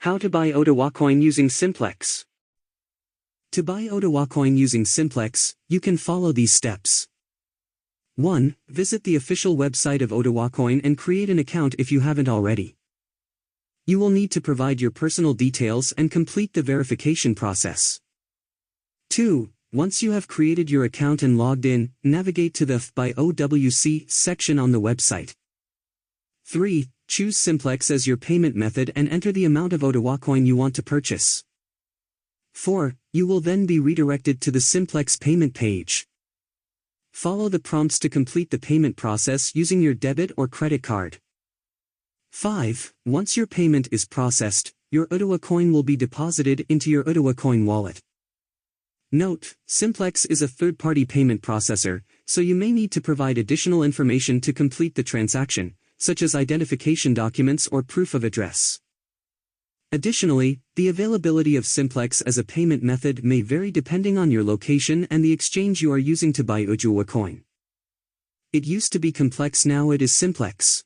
How to buy Oduwacoin using Simplex. To buy Oduwacoin using Simplex, you can follow these steps. 1. Visit the official website of Oduwacoin and create an account if you haven't already. You will need to provide your personal details and complete the verification process. 2. Once you have created your account and logged in, navigate to the Buy OWC section on the website. 3. Choose Simplex as your payment method and enter the amount of Oduwacoin you want to purchase. 4. You will then be redirected to the Simplex payment page. Follow the prompts to complete the payment process using your debit or credit card. 5. Once your payment is processed, your Oduwacoin will be deposited into your Oduwacoin wallet. Note: Simplex is a third-party payment processor, so you may need to provide additional information to complete the transaction, such as identification documents or proof of address. Additionally, the availability of Simplex as a payment method may vary depending on your location and the exchange you are using to buy Oduwacoin. It used to be complex, now it is Simplex.